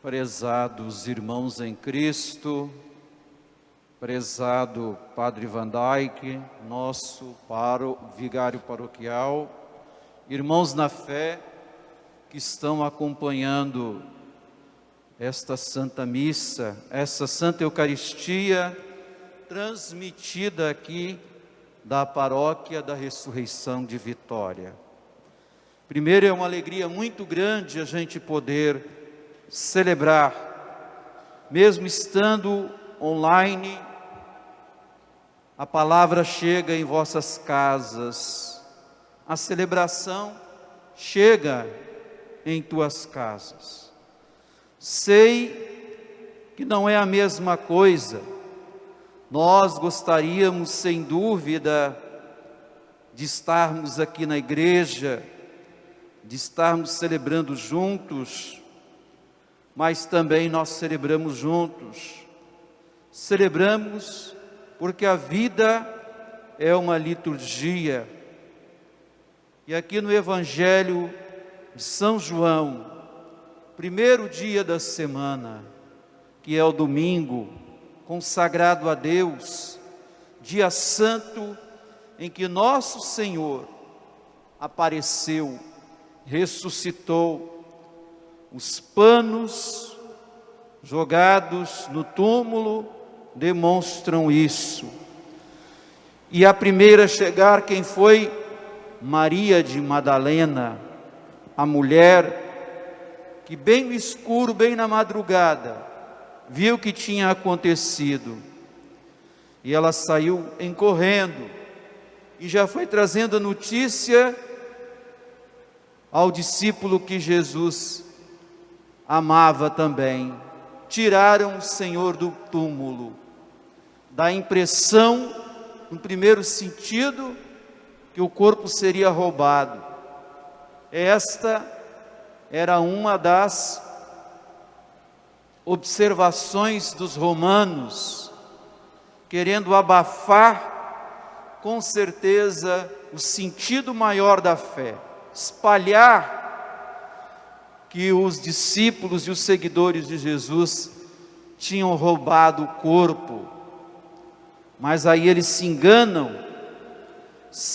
Prezados irmãos em Cristo, prezado Padre Van Dyck, nosso vigário paroquial, irmãos na fé que estão acompanhando esta Santa Missa, essa Santa Eucaristia, transmitida aqui da Paróquia da Ressurreição de Vitória. Primeiro, é uma alegria muito grande a gente poder celebrar, mesmo estando online, a palavra chega em vossas casas, a celebração chega em tuas casas. Sei que não é a mesma coisa, nós gostaríamos sem dúvida de estarmos aqui na igreja, de estarmos celebrando juntos, mas também nós celebramos juntos. Celebramos porque a vida é uma liturgia. E aqui no Evangelho de São João, primeiro dia da semana, que é o domingo, consagrado a Deus, dia santo em que nosso Senhor apareceu, ressuscitou. Os panos jogados no túmulo demonstram isso. E a primeira a chegar, quem foi? Maria de Madalena, a mulher que bem no escuro, bem na madrugada, viu o que tinha acontecido. E ela saiu correndo e já foi trazendo a notícia ao discípulo que Jesus amava também. Tiraram o Senhor do túmulo. Dá a impressão, no primeiro sentido, que o corpo seria roubado. Esta era uma das observações dos romanos, querendo abafar, com certeza, o sentido maior da fé, espalhar que os discípulos e os seguidores de Jesus tinham roubado o corpo. Mas aí eles se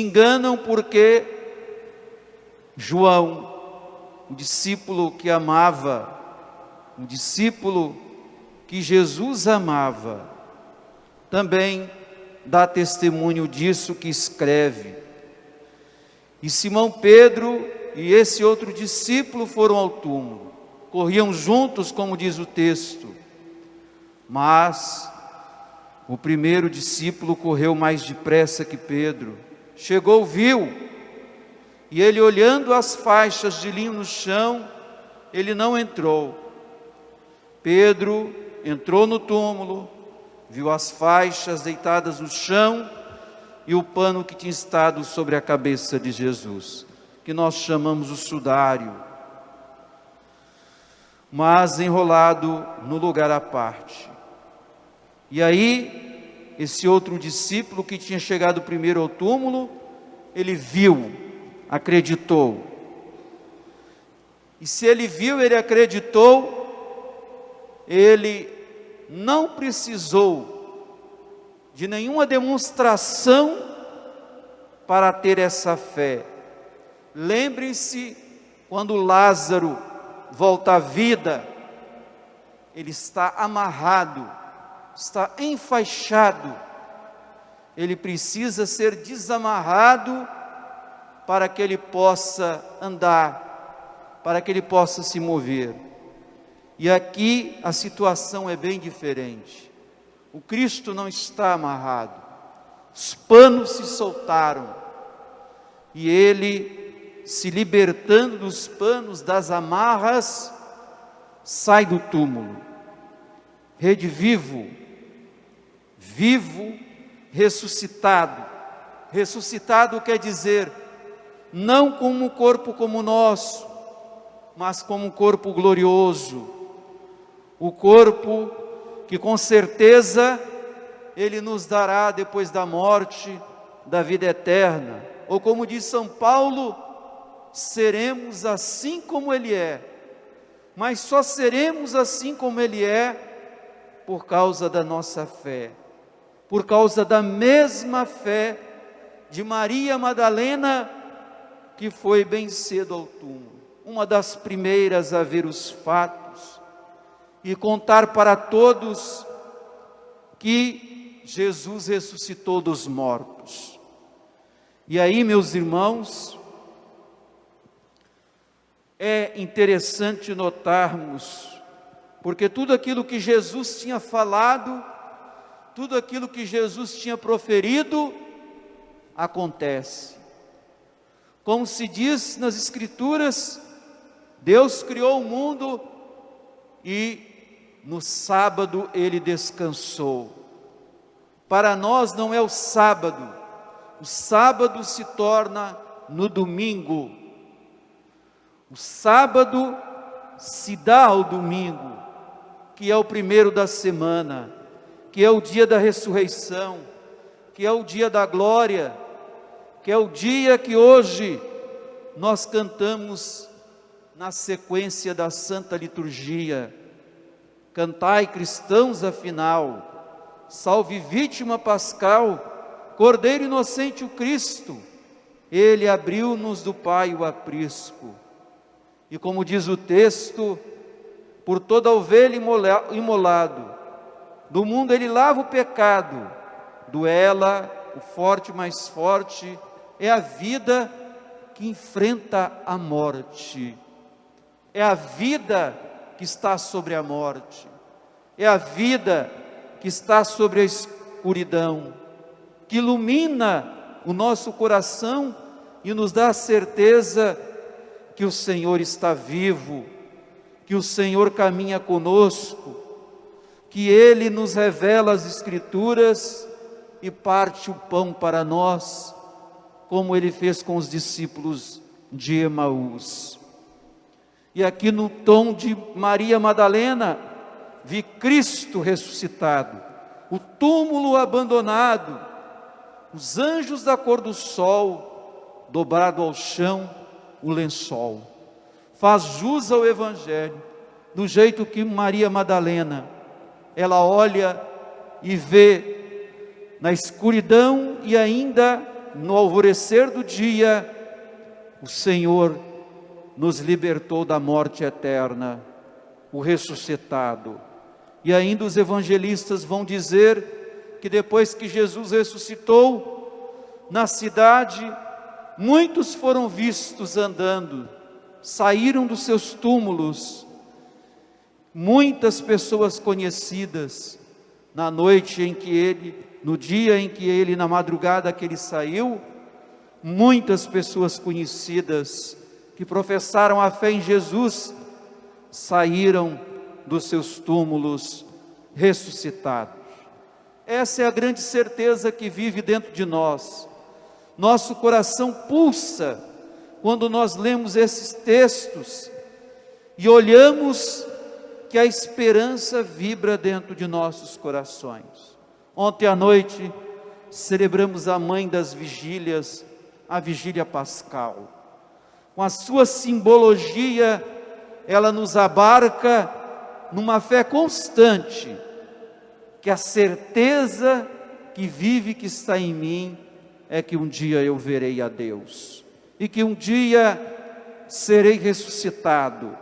enganam porque João, o discípulo que amava, o discípulo que Jesus amava, também dá testemunho disso que escreve. E Simão Pedro e esse outro discípulo foram ao túmulo, corriam juntos, como diz o texto, mas o primeiro discípulo correu mais depressa que Pedro, chegou, viu, e ele, olhando as faixas de linho no chão, ele não entrou. Pedro entrou no túmulo, viu as faixas deitadas no chão e o pano que tinha estado sobre a cabeça de Jesus, que nós chamamos o sudário, mas enrolado no lugar à parte. E aí, esse outro discípulo que tinha chegado primeiro ao túmulo, ele viu, acreditou. E se ele viu, ele acreditou, ele não precisou de nenhuma demonstração para ter essa fé. Lembrem-se, quando Lázaro volta à vida, ele está amarrado, está enfaixado, ele precisa ser desamarrado para que ele possa andar, para que ele possa se mover. E aqui a situação é bem diferente. O Cristo não está amarrado, os panos se soltaram, e ele, se libertando dos panos, das amarras, sai do túmulo, redivivo, vivo, ressuscitado. Ressuscitado quer dizer, não como um corpo como o nosso, mas como um corpo glorioso, o corpo que com certeza Ele nos dará depois da morte, da vida eterna. Ou como diz São Paulo, seremos assim como Ele é, mas só seremos assim como Ele é por causa da nossa fé, por causa da mesma fé de Maria Madalena, que foi bem cedo ao túmulo, uma das primeiras a ver os fatos e contar para todos que Jesus ressuscitou dos mortos. E aí, meus irmãos, é interessante notarmos, porque tudo aquilo que Jesus tinha falado, tudo aquilo que Jesus tinha proferido, acontece. Como se diz nas Escrituras, Deus criou o mundo e no sábado Ele descansou. Para nós não é o sábado se torna no domingo. O sábado se dá ao domingo, que é o primeiro da semana, que é o dia da ressurreição, que é o dia da glória, que é o dia que hoje nós cantamos na sequência da Santa Liturgia. Cantai, cristãos, afinal, salve vítima pascal, Cordeiro inocente o Cristo, Ele abriu-nos do Pai o aprisco. E como diz o texto, por toda ovelha imolado, do mundo Ele lava o pecado, duela o forte mais forte, é a vida que enfrenta a morte, é a vida que está sobre a morte, é a vida que está sobre a escuridão, que ilumina o nosso coração e nos dá a certeza que o Senhor está vivo, que o Senhor caminha conosco, que Ele nos revela as Escrituras e parte o pão para nós, como Ele fez com os discípulos de Emaús. E aqui no tom de Maria Madalena, vi Cristo ressuscitado, o túmulo abandonado, os anjos da cor do sol, dobrado ao chão o lençol. Faz jus ao Evangelho, do jeito que Maria Madalena, ela olha e vê na escuridão e ainda no alvorecer do dia, o Senhor nos libertou da morte eterna, o ressuscitado. E ainda os evangelistas vão dizer que depois que Jesus ressuscitou, na cidade, muitos foram vistos andando, saíram dos seus túmulos, muitas pessoas conhecidas, na noite em que Ele, no dia em que Ele, na madrugada que Ele saiu, muitas pessoas conhecidas, que professaram a fé em Jesus, saíram dos seus túmulos ressuscitados. Essa é a grande certeza que vive dentro de nós. Nosso coração pulsa quando nós lemos esses textos e olhamos que a esperança vibra dentro de nossos corações. Ontem à noite celebramos a mãe das vigílias, a vigília pascal. Com a sua simbologia, ela nos abarca numa fé constante, que a certeza que vive, que está em mim, é que um dia eu verei a Deus, e que um dia serei ressuscitado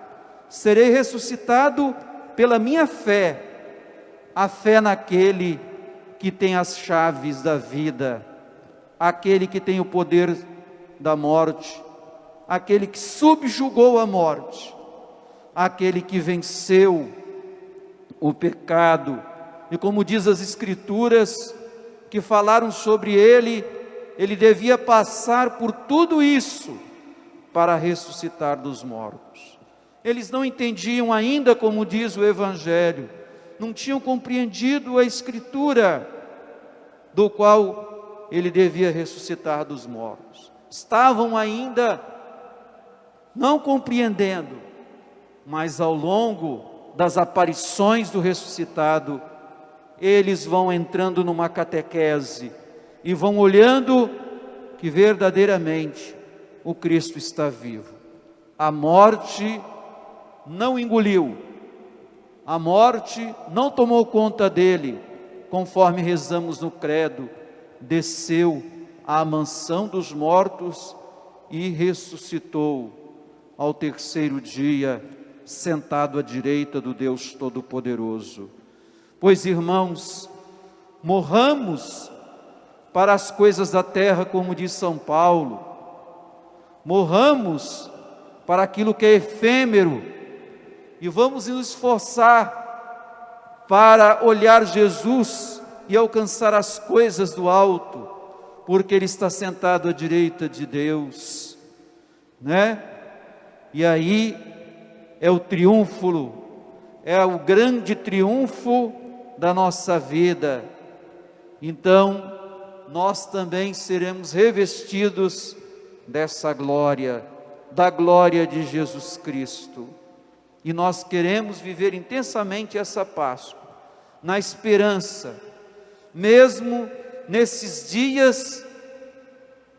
pela minha fé, a fé naquele que tem as chaves da vida, aquele que tem o poder da morte, aquele que subjugou a morte, aquele que venceu o pecado, e como diz as Escrituras, que falaram sobre ele, ele devia passar por tudo isso, para ressuscitar dos mortos. Eles não entendiam ainda, como diz o Evangelho, não tinham compreendido a Escritura, do qual ele devia ressuscitar dos mortos. Estavam ainda não compreendendo, mas ao longo das aparições do ressuscitado, eles vão entrando numa catequese e vão olhando que verdadeiramente o Cristo está vivo. A morte não engoliu, a morte não tomou conta dele, conforme rezamos no credo, desceu à mansão dos mortos e ressuscitou ao terceiro dia, sentado à direita do Deus Todo-Poderoso. Pois, irmãos, morramos para as coisas da terra, como diz São Paulo, morramos para aquilo que é efêmero, e vamos nos esforçar para olhar Jesus e alcançar as coisas do alto, porque Ele está sentado à direita de Deus, né? E aí é o triunfo, é o grande triunfo da nossa vida. Então, nós também seremos revestidos dessa glória, da glória de Jesus Cristo. E nós queremos viver intensamente essa Páscoa, na esperança, mesmo nesses dias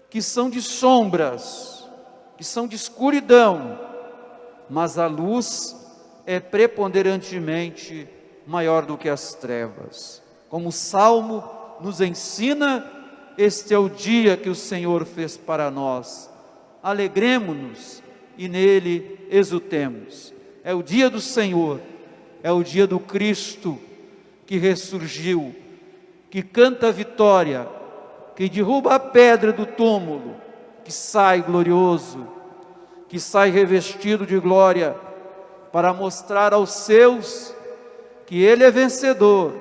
que são de sombras, que são de escuridão, mas a luz é preponderantemente maior do que as trevas. Como o Salmo nos ensina, este é o dia que o Senhor fez para nós. Alegremo-nos e nele exultemos. É o dia do Senhor, é o dia do Cristo que ressurgiu, que canta a vitória, que derruba a pedra do túmulo, que sai glorioso, que sai revestido de glória, para mostrar aos seus que Ele é vencedor,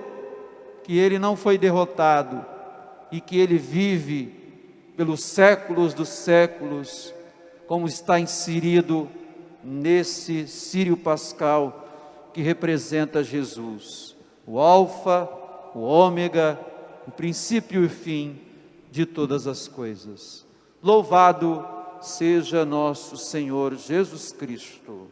que Ele não foi derrotado e que Ele vive pelos séculos dos séculos, como está inserido nesse círio pascal que representa Jesus, o alfa, o ômega, o princípio e o fim de todas as coisas. Louvado seja nosso Senhor Jesus Cristo.